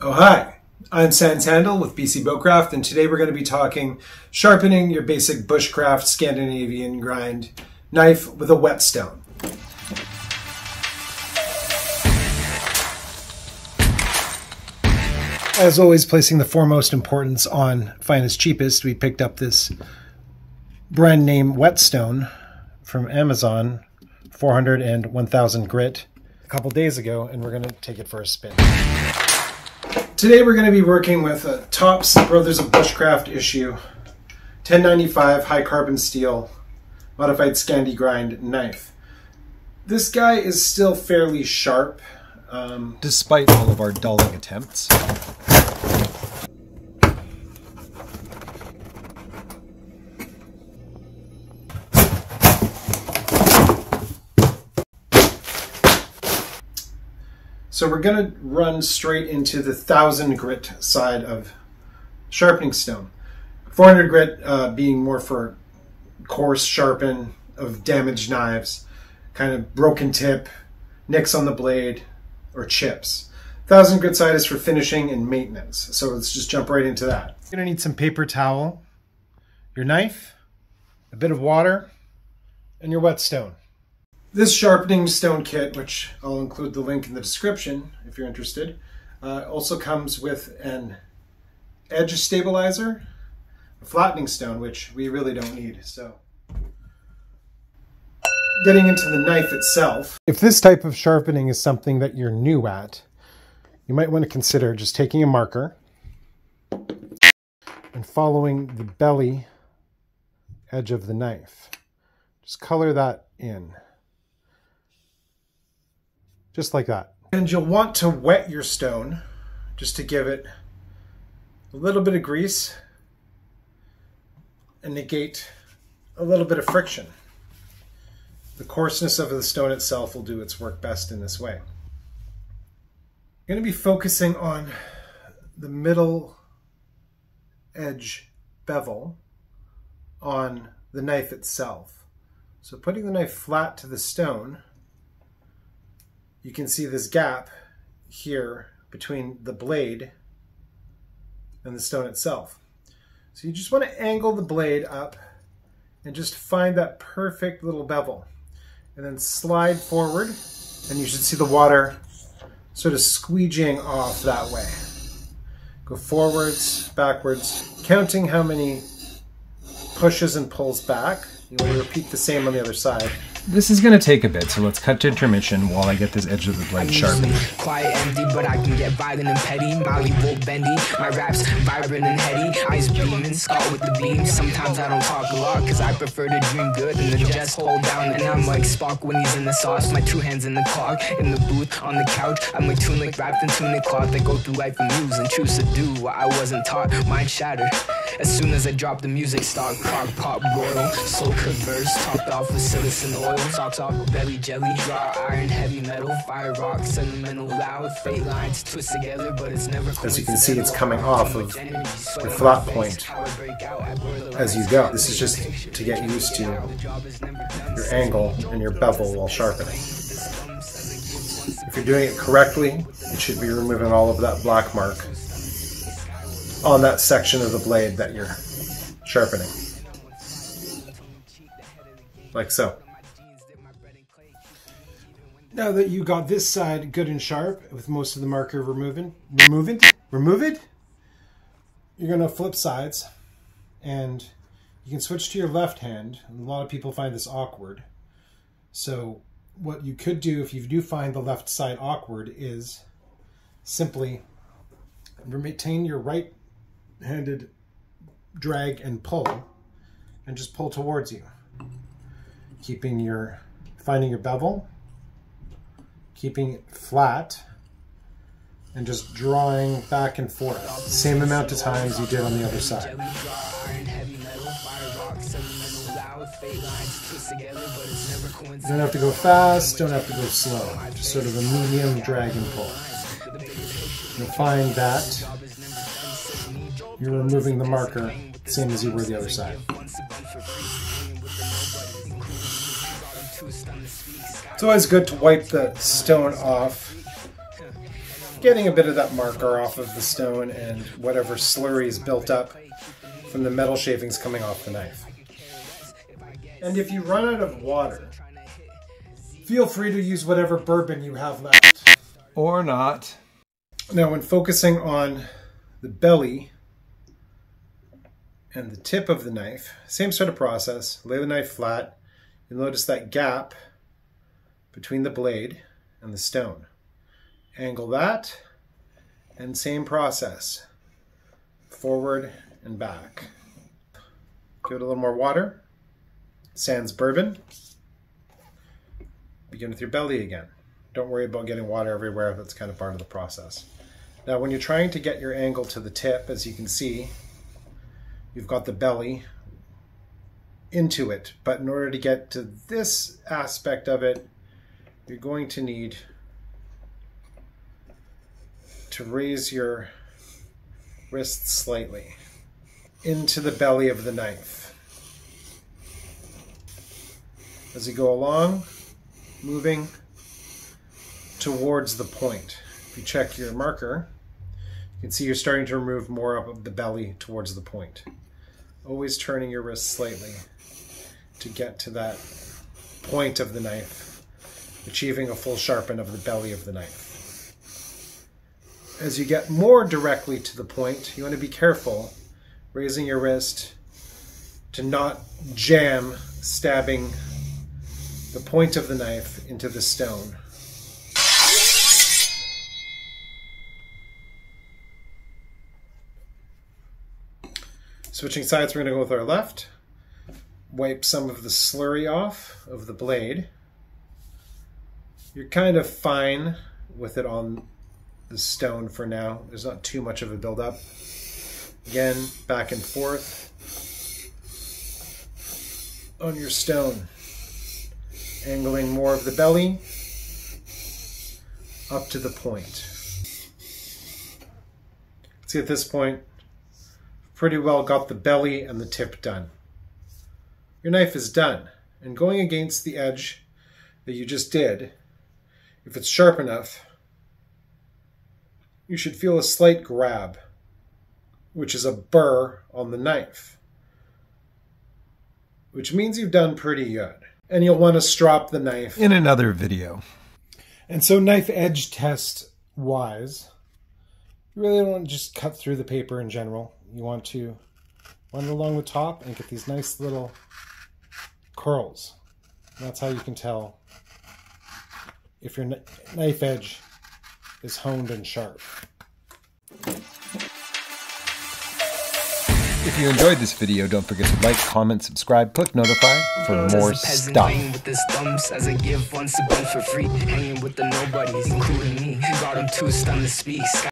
Oh hi, I'm Sans Handel with BC Bushcraft, and today we're going to be talking sharpening your basic bushcraft Scandinavian grind knife with a whetstone. As always, placing the foremost importance on finest cheapest, we picked up this brand name whetstone from Amazon, 400 and 1000 grit, a couple days ago, and we're going to take it for a spin. Today we're going to be working with a Tops Brothers of Bushcraft issue 1095 high carbon steel modified Scandi grind knife. This guy is still fairly sharp, despite all of our dulling attempts. So we're going to run straight into the 1000 grit side of sharpening stone. 400 grit being more for coarse sharpen of damaged knives, kind of broken tip, nicks on the blade, or chips. 1000 grit side is for finishing and maintenance. So let's just jump right into that. You're going to need some paper towel, your knife, a bit of water, and your whetstone. This sharpening stone kit, which I'll include the link in the description if you're interested, also comes with an edge stabilizer, a flattening stone, which we really don't need. So, getting into the knife itself. If this type of sharpening is something that you're new at, you might want to consider just taking a marker and following the belly edge of the knife. Just color that in. Just like that. And you'll want to wet your stone just to give it a little bit of grease and negate a little bit of friction. The coarseness of the stone itself will do its work best in this way. I'm going to be focusing on the middle edge bevel on the knife itself. So putting the knife flat to the stone, you can see this gap here between the blade and the stone itself. So you just want to angle the blade up and just find that perfect little bevel. And then slide forward, and you should see the water sort of squeegeeing off that way. Go forwards, backwards, counting how many pushes and pulls back. You want to repeat the same on the other side. This is going to take a bit, so let's cut to intermission while I get this edge of the blade sharpened. Quiet, empty, but I can get violent and petty. Malleable, bendy, my raps vibrant and heady. Eyes beaming, skull with the beam. Sometimes I don't talk a lot, cause I prefer to dream good and to just hold down. And I'm like Spock when he's in the sauce. My two hands in the clock, in the booth, on the couch. I'm like tunic wrapped in tunic cloth. I go through life and muse and choose to do what I wasn't taught. Mind shattered as soon as I drop the music stock. Crock pot broil, slow converse, topped off with silicone oil. Socks off belly jelly, raw iron, heavy metal, fire rock, sentimental loud, fate lines twist together, but it's never. As you can see, it's coming off of the flat point as you go. This is just to get used to your angle and your bevel while sharpening. If you're doing it correctly, it should be removing all of that black mark on that section of the blade that you're sharpening. Like so. Now that you got this side good and sharp, with most of the marker remove it, you're going to flip sides, and you can switch to your left hand. A lot of people find this awkward. So what you could do if you do find the left side awkward is simply retain your right-handed drag and pull, and just pull towards you, finding your bevel, keeping it flat, and just drawing back and forth. Same amount of times you did on the other side. You don't have to go fast, don't have to go slow. Just sort of a medium drag and pull. You'll find that you're removing the marker same as you were the other side. It's always good to wipe the stone off getting a bit of that marker off of the stone and whatever slurry is built up from the metal shavings coming off the knife. And if you run out of water, feel free to use whatever bourbon you have left. Or not. Now when focusing on the belly and the tip of the knife, same sort of process. Lay the knife flat. You'll notice that gap between the blade and the stone. Angle that, and same process. Forward and back. Give it a little more water. Sans bourbon. Begin with your belly again. Don't worry about getting water everywhere. That's kind of part of the process. Now when you're trying to get your angle to the tip, as you can see, you've got the belly into it. But in order to get to this aspect of it, you're going to need to raise your wrist slightly into the belly of the knife. As you go along, moving towards the point. If you check your marker, you can see you're starting to remove more of the belly towards the point. Always turning your wrist slightly to get to that point of the knife, achieving a full sharpen of the belly of the knife. As you get more directly to the point, you want to be careful raising your wrist to not jam, stabbing the point of the knife into the stone. Switching sides, we're going to go with our left. Wipe some of the slurry off of the blade. You're kind of fine with it on the stone for now. There's not too much of a buildup. Again, back and forth on your stone. Angling more of the belly up to the point. See, at this point, pretty well got the belly and the tip done. Your knife is done, and going against the edge that you just did, if it's sharp enough, you should feel a slight grab, which is a burr on the knife, which means you've done pretty good. And you'll want to strop the knife In another video. And so knife edge test wise, you really don't want to just cut through the paper in general. You want to run along the top and get these nice little curls. And that's how you can tell if your knife edge is honed and sharp. If you enjoyed this video, don't forget to like, comment, subscribe, click notify for more stuff. With his thumbs as a gift once a bun for free. Hanging with the nobodies, including me. Got him too stunned to speak.